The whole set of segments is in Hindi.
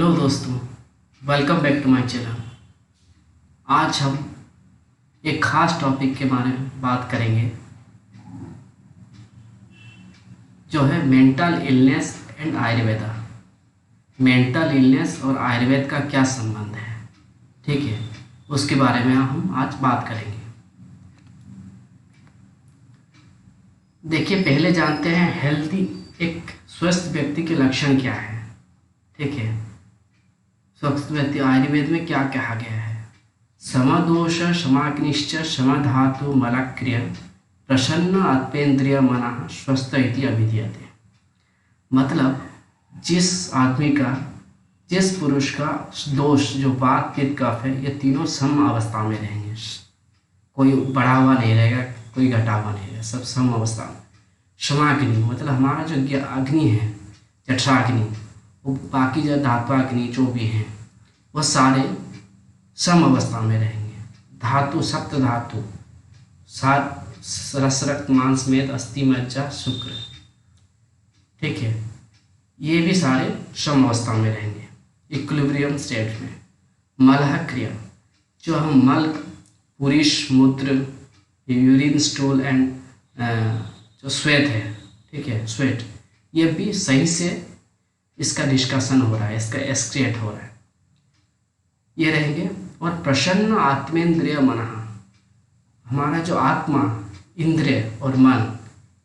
हेलो दोस्तों, welcome back to my channel. आज हम एक ख़ास टॉपिक के बारे में बात करेंगे जो है mental illness and Ayurveda. Mental illness और आयुर्वेद का क्या संबंध है, ठीक है, उसके बारे में हम आज बात करेंगे। देखिए, पहले जानते हैं हेल्दी एक स्वस्थ व्यक्ति के लक्षण क्या है। ठीक है, स्वस्थ व्यक्ति आयुर्वेद में क्या कहा गया है? समदोष समाग्निश्च समधातु मलक्रिय प्रसन्न आत्मेन्द्रिय मनः स्वस्थ इति अभिधीयते। मतलब जिस पुरुष का दोष जो वात पित्त कफ है, ये तीनों सम अवस्था में रहेंगे। कोई बढ़ा हुआ नहीं रहेगा, कोई घटा हुआ नहीं रहेगा, सब सम अवस्था में। समाग्नि मतलब हमारा जो अग्नि है, जठराग्नि, वो बाकी जो धात्वाग्नि जो भी हैं वह सारे सम अवस्था में रहेंगे। धातु सप्त धातु, सात रस रक्त मांस मेद अस्थि मज्जा शुक्र, ठीक है, ये भी सारे सम अवस्था में रहेंगे, इक्विलिब्रियम स्टेट में। मलह क्रिया, जो हम मल, पुरुष मूत्र, यूरिन स्टूल एंड जो श्वेत है, ठीक है, स्वेट, ये भी सही से इसका निष्कासन हो रहा है, इसका एक्सक्रिएट हो रहा है, ये रहेंगे। और प्रसन्न आत्मेन्द्रिय मन, हमारा जो आत्मा, इंद्रिय और मन,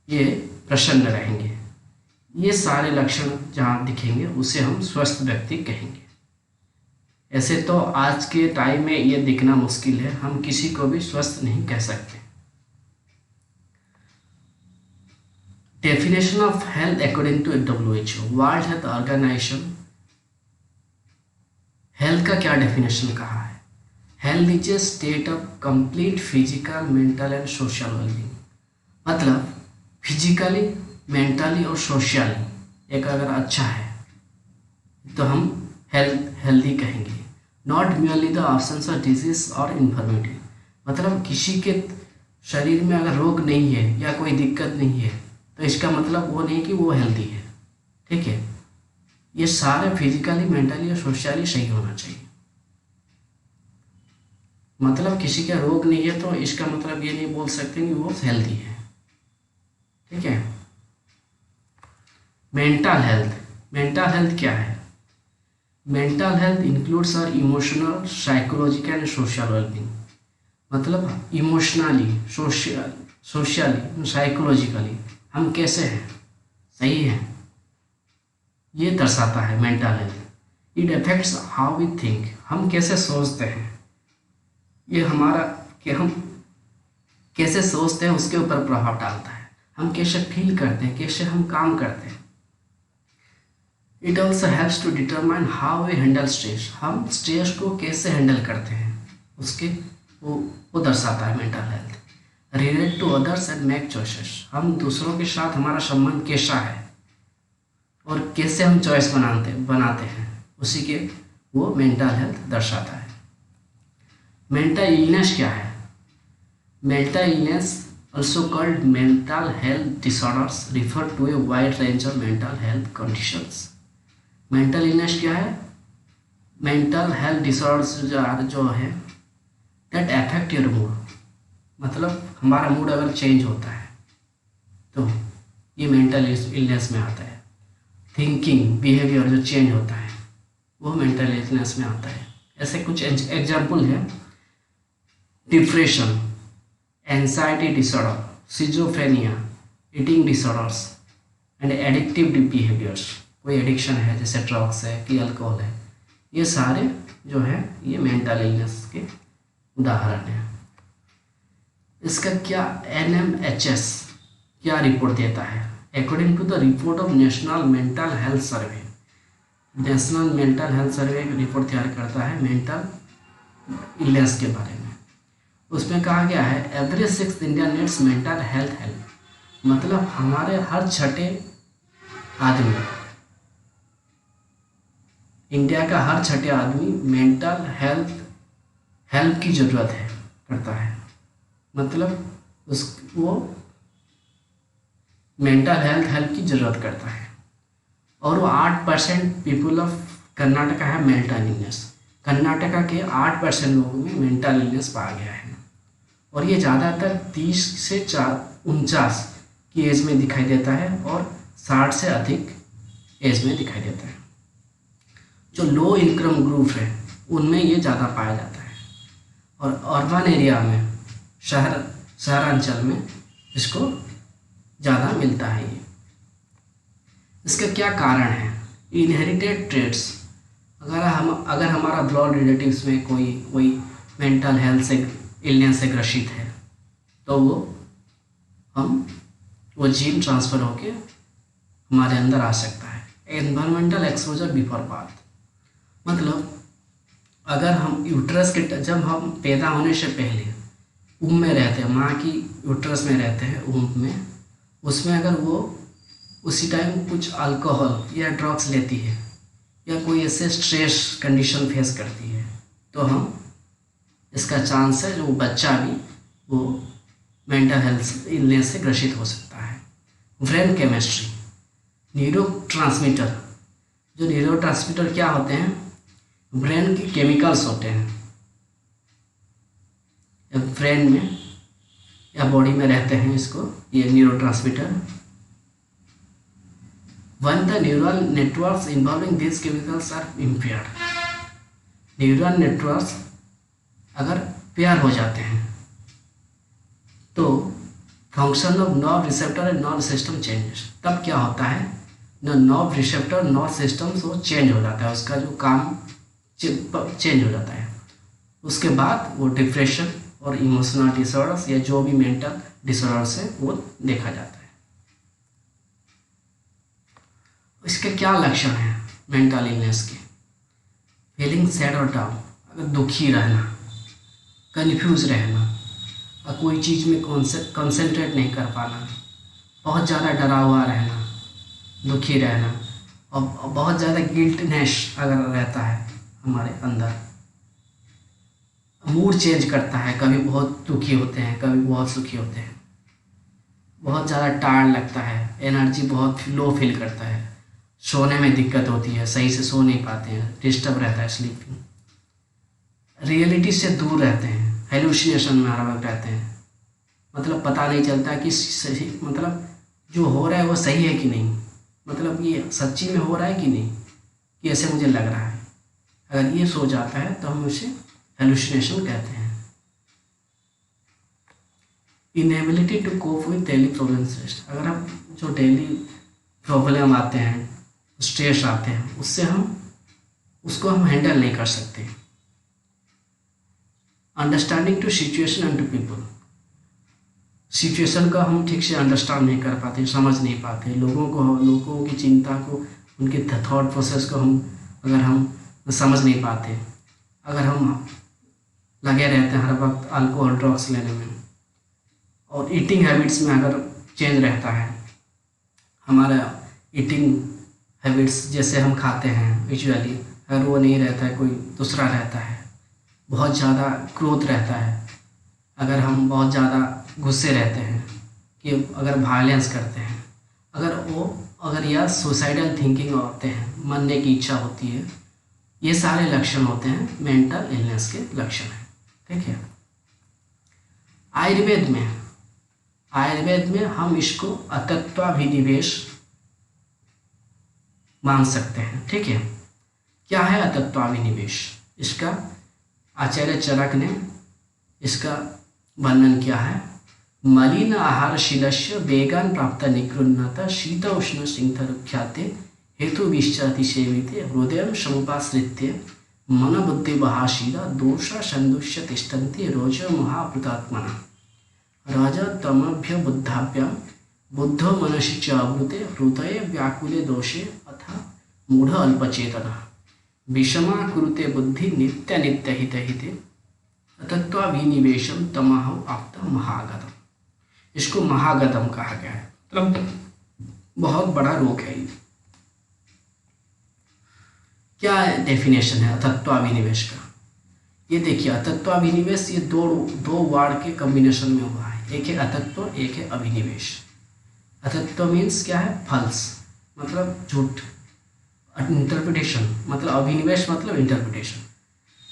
ये प्रसन्न रहेंगे। ये सारे लक्षण जहाँ दिखेंगे उसे हम स्वस्थ व्यक्ति कहेंगे। ऐसे तो आज के टाइम में ये दिखना मुश्किल है, हम किसी को भी स्वस्थ नहीं कह सकते। Definition of health according to WHO, world health organisation, health का क्या डेफिनेशन कहा है? Health is a state of complete physical, mental and social wellbeing. मतलब फिजिकली, मेंटली और सोशली एक अगर अच्छा है तो हम हेल्दी कहेंगे। Not merely the absence of disease और इन्फर्मिटी, मतलब किसी के शरीर में अगर रोग नहीं है या कोई दिक्कत नहीं है तो इसका मतलब वो नहीं कि वो हेल्दी है, ठीक है। ये सारे फिजिकली, मेंटली और सोशली सही होना चाहिए। मतलब किसी का रोग नहीं है तो इसका मतलब ये नहीं बोल सकते कि वो हेल्दी है, ठीक है। मेंटल हेल्थ क्या है? Mental health includes our emotional, psychological and social wellbeing. मतलब इमोशनली, सोशली, साइकोलॉजिकली हम कैसे हैं, सही हैं, ये दर्शाता है mental health. It affects how we think, हम कैसे सोचते हैं, ये हमारा कि हम कैसे सोचते हैं उसके ऊपर प्रभाव डालता है। हम कैसे फील करते हैं, कैसे हम काम करते हैं। It also helps to determine how we handle stress, हम स्ट्रेस को कैसे हैंडल करते हैं, उसके वो दर्शाता है mental health. Relate to others and make choices, हम दूसरों के साथ हमारा संबंध कैसा है और कैसे हम चॉइस बनाते हैं, उसी के वो मेंटल हेल्थ दर्शाता है। मेंटल इलनेस क्या है? Mental illness also called mental health disorders refer to a wide range of mental health conditions. Mental illness क्या है? मेंटल हेल्थ डिसऑर्डर्स जो है that affect your mood, मतलब हमारा मूड अगर चेंज होता है तो ये मेंटल इलनेस में आता है। थिंकिंग, बिहेवियर जो चेंज होता है वो मेंटल इलनेस में आता है। ऐसे कुछ एग्जाम्पल है: depression, anxiety disorder, schizophrenia, eating disorders and addictive behaviours. कोई एडिक्शन है जैसे ड्रग्स है कि अल्कोहल है, ये सारे जो है ये मेंटल इलनेस के उदाहरण हैं। इसका क्या NMHS क्या रिपोर्ट देता है? According to the report of national mental health survey, national mental health survey एक रिपोर्ट तैयार करता है मेंटल इलनेस के बारे में। उसमें कहा गया है every 6th Indian needs mental health help, मतलब हमारे हर छठे आदमी, इंडिया का हर छठे आदमी मेंटल हेल्प की ज़रूरत है करता है। मतलब वो मेंटल हेल्प की ज़रूरत करता है। और वो 8% पीपल ऑफ कर्नाटका है मेंटल इलनेस। कर्नाटका के 8% लोगों में मेंटल इलनेस पाया गया है और ये ज़्यादातर 30 से 49 की एज में दिखाई देता है और 60 से अधिक एज में दिखाई देता है। जो लो इनकम ग्रुप है उनमें ये ज़्यादा पाया जाता है और अर्बन एरिया में शहरांचल में इसको ज़्यादा मिलता है। ये इसका क्या कारण है? Inherited traits. अगर हमारा ब्लड रिलेटिव्स में कोई मेंटल हेल्थ से इलनेस से ग्रसित है तो वो जीन ट्रांसफ़र होके हमारे अंदर आ सकता है। एनवायरमेंटल एक्सपोजर बिफोर बर्थ, मतलब अगर हम यूट्रस के जब हम पैदा होने से पहले ऊम में रहते हैं, माँ की यूट्रस में रहते हैं ऊम में, उसमें अगर वो उसी टाइम कुछ अल्कोहल या ड्रग्स लेती है या कोई ऐसे स्ट्रेस कंडीशन फेस करती है तो हम इसका चांस है जो बच्चा भी वो मेंटल हेल्थ इलनेस से ग्रसित हो सकता है। Brain chemistry, neurotransmitter. जो न्यूरोट्रांसमीटर क्या होते हैं? ब्रेन के केमिकल्स होते हैं, ब्रेन में या बॉडी में रहते हैं इसको, ये neurotransmitter. When the neural networks involving these chemicals are impaired, neural networks अगर पेयर हो जाते हैं तो function of nerve receptor and nerve system changes. तब क्या होता है न नर्व रिसेप्टर नर्व सिस्टम वो चेंज हो जाता है, उसका जो काम चेंज हो जाता है। उसके बाद वो डिप्रेशन और इमोशनल डिसऑर्डर्स या जो भी मेंटल डिसऑर्डर्स है वो देखा जाता है। इसके क्या लक्षण हैं मेंटल इलनेस के? फीलिंग सैड और डाउन, अगर दुखी रहना, कंफ्यूज रहना और कोई चीज़ में कंसंट्रेट नहीं कर पाना, बहुत ज़्यादा डरा हुआ रहना, दुखी रहना और बहुत ज़्यादा गिल्टनेस अगर रहता है हमारे अंदर, मूड चेंज करता है, कभी बहुत दुखी होते हैं कभी बहुत सुखी होते हैं, बहुत ज़्यादा टायर्ड लगता है, एनर्जी बहुत लो फील करता है, सोने में दिक्कत होती है, सही से सो नहीं पाते हैं, डिस्टर्ब रहता है स्लीपिंग, रियलिटी से दूर रहते हैं, हेलुसिनेशन में हर वक्त रहते हैं, मतलब पता नहीं चलता कि सही मतलब जो हो रहा है वो सही है कि नहीं, मतलब ये सच्ची में हो रहा है कि नहीं, कि ऐसे मुझे लग रहा है। अगर ये सो जाता है तो हम उसे हेलुसिनेशन कहते हैं। Inability to cope with daily problems, अगर हम जो डेली प्रॉब्लम आते हैं, स्ट्रेस आते हैं, उसको हम हैंडल नहीं कर सकते। Understanding to situation and to people, situation का हम ठीक से अंडरस्टैंड नहीं कर पाते, समझ नहीं पाते, लोगों की चिंता को, उनके थॉट प्रोसेस को अगर हम समझ नहीं पाते, अगर हम लगे रहते हैं हर वक्त अल्कोहल ड्रग्स लेने में, और ईटिंग हैबिट्स में अगर चेंज रहता है, हमारा ईटिंग हैबिट्स जैसे हम खाते हैं यूजुअली अगर वो नहीं रहता है, कोई दूसरा रहता है, बहुत ज़्यादा क्रोध रहता है, अगर हम बहुत ज़्यादा गुस्से रहते हैं कि अगर वायलेंस करते हैं, अगर या सुसाइडल थिंकिंग होते हैं, मरने की इच्छा होती है, ये सारे लक्षण होते हैं मेंटल इलनेस के लक्षण हैं। ठीक है। आयुर्वेद में हम इसको अतत्वाभिनिवेश मान सकते हैं। ठीक है। क्या है अतत्वाभिनिवेश? इसका आचार्य चरक ने इसका वर्णन किया है। मलिन आहारशीलस्य वेगान प्राप्त निकृन्नता शीत उष्ण सिंहरुख्याते हेतु विश्चातिसेविते हृदय समुपाश्रित्य मन बुद्धि बहाशीला दोषा संदुष्य तिष्ठन्ति रोज महाभृतात्मना राज तमभ्य बुद्धाभ्याम बुद्धो मनसि च आवृते हृदय व्याकुले दोषे अथा मूढ़ अल्पचेतना विषमा कुरुते बुद्धि नित्य नित्य हित हिते तत्वाभिनिवेशम तमह आप्त महागतम। इसको महागतम कहा गया है, मतलब बहुत बड़ा रोग है ये। क्या डेफिनेशन है तत्वाभिनिवेश का? ये देखिए, अतत्वाभिनिवेश ये दो वर्ड के कॉम्बिनेशन में हुआ है, एक है अतत्व, एक है अभिनिवेश। अतत्व मीन्स क्या है? फल्स, मतलब झूठ। इंटरप्रिटेशन मतलब अभिनिवेश मतलब इंटरप्रिटेशन।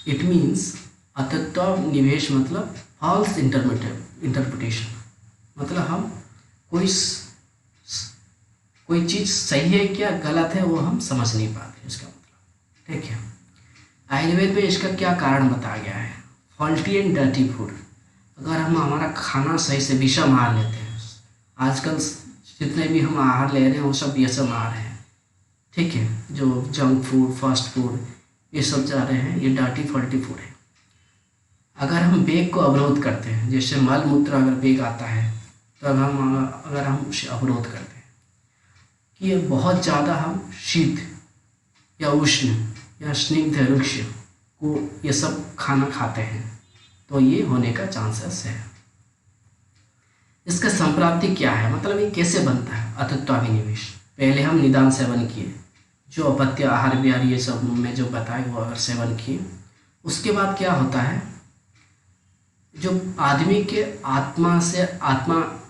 इट मीन्स अतत्वाभिनिवेश मतलब फॉल्स इंटरप्रिटेशन, मतलब हम कोई चीज़ सही है क्या गलत है वो हम समझ नहीं पाते इसका मतलब। ठीक है, आयुर्वेद में इसका क्या कारण बताया गया है, फॉल्टी एंड डर्टी फूड। अगर हम हमारा खाना सही से विषम आहार लेते हैं, आजकल जितने भी हम आहार ले रहे हैं वो सब विषम आहार हैं। ठीक है, जो जंक फूड, फास्ट फूड ये सब जा रहे हैं, ये डर्टी फॉल्टी फूड है। अगर हम वेग को अवरोध करते हैं, जैसे मल मूत्र अगर वेग आता है तो अगर हम उसे अवरोध करते हैं कि ये बहुत ज़्यादा हम शीत या उष्ण या स्निग्ध रुक्ष को ये सब खाना खाते हैं तो ये होने का चांसेस है। इसका संप्राप्ति क्या है, मतलब ये कैसे बनता है अतत्वाभिनिवेश। पहले हम निदान सेवन किए, जो अपत्य आहार विहार ये सब में जो बताए वो अगर सेवन किए, उसके बाद क्या होता है, जो आदमी के आत्मा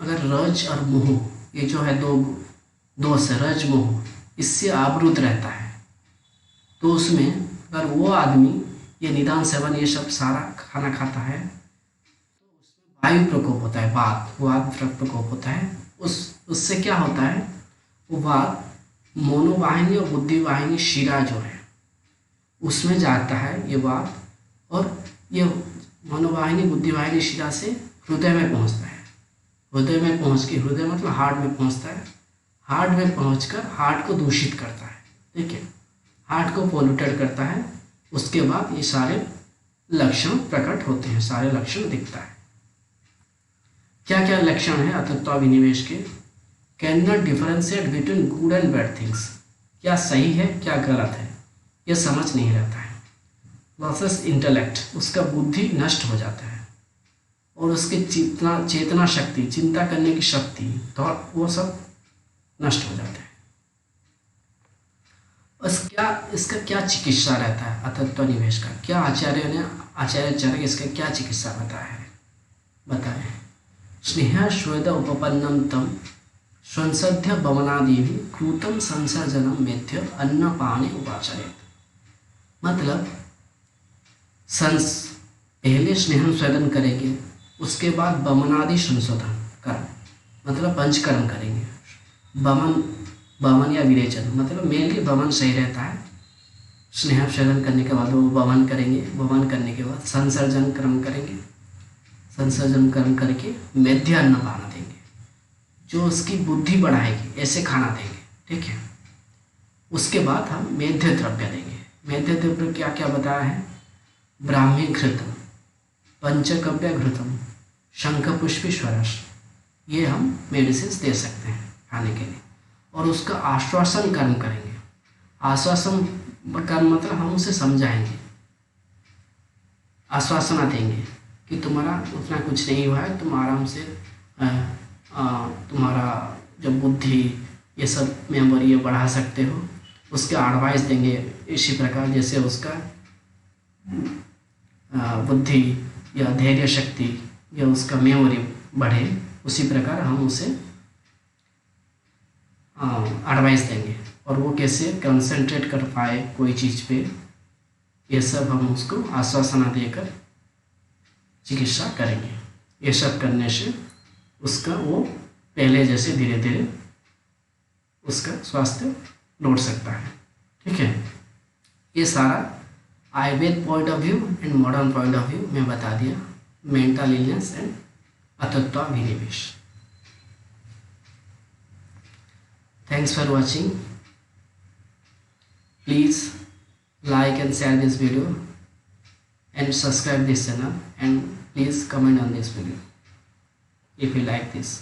अगर रज और मोह ये जो है दो दोष है, रज मोह, इससे आवृत रहता है, तो उसमें अगर वो आदमी ये निदान सेवन ये सब सारा खाना खाता है तो उसमें वायु प्रकोप होता है, वात प्रकोप होता है। उससे क्या होता है, वो वात मनोवाहिनी और बुद्धिवाहिनी शिरा जो है उसमें जाता है ये वात, और ये मनोवाहिनी बुद्धिवाहिनी शिरा से हृदय में पहुंचता है। हृदय में पहुंच के, हृदय मतलब हार्ट में पहुंचता है, हार्ट में पहुंचकर हार्ट को दूषित करता है। ठीक है, हार्ट को पोल्यूटेड करता है। उसके बाद ये सारे लक्षण प्रकट होते हैं, सारे लक्षण दिखता है। क्या क्या लक्षण है अतत्वाभिनिवेश के, can not differentiate between good and bad things, क्या सही है क्या गलत है यह समझ नहीं रहता है। लॉसेस इंटेलेक्ट, उसका बुद्धि नष्ट हो जाता है, और उसकी चेतना शक्ति, चिंता करने की शक्ति, तो वो सब नष्ट हो जाते हैं। इसका क्या चिकित्सा रहता है अतत्वाभिनिवेश का, क्या आचार्य चरक इसका क्या चिकित्सा बताए। स्नेह श्वेद उपपन्नम तम संसध्य बमनादि कृतम संसर्जनम मेथ्य अन्नपाने उपाचरेत। मतलब पहले स्नेहन स्वेदन करेंगे, उसके बाद बमनादि संशोधन कर्म मतलब पंचकर्म करेंगे। बमन या विरेचन मतलब मेनली बमन सही रहता है। स्नेह स्वेदन करने के बाद वो बमन करेंगे, बमन करने के बाद संसर्जन कर्म करेंगे, संसर्जन कर्म करके मेध्य अन्नपान देंगे, जो उसकी बुद्धि बढ़ाएगी, ऐसे खाना देंगे। ठीक है, उसके बाद हम मेध्य द्रव्य देंगे। मेध्य द्रव्य क्या क्या बताया है, ब्राह्मी घृतम, पंचकव्य घृतम, शंखपुष्पी स्वरस, ये हम मेडिसिन दे सकते हैं खाने के लिए। और उसका आश्वासन कर्म करेंगे। आश्वासन कर्म मतलब हम उसे समझाएंगे, आश्वासना देंगे कि तुम्हारा उतना कुछ नहीं हुआ है, तुम आराम से तुम्हारा जो बुद्धि ये सब मेमोरी ये बढ़ा सकते हो, उसके एडवाइस देंगे। इसी प्रकार जैसे उसका बुद्धि या धैर्य शक्ति या उसका मेमोरी बढ़े, उसी प्रकार हम उसे एडवाइस देंगे, और वो कैसे कंसंट्रेट कर पाए कोई चीज़ पे, ये सब हम उसको आश्वासना देकर चिकित्सा करेंगे। ये सब करने से उसका वो पहले जैसे धीरे धीरे उसका स्वास्थ्य लौट सकता है। ठीक है, ये सारा Ayurveda point of view and modern point of view मैं बता दिया, मेंटल इलनेस एंड अतत्वाभिनिवेश। Thanks for watching. Please like and share this video and subscribe this channel, and please comment on this video if you like this.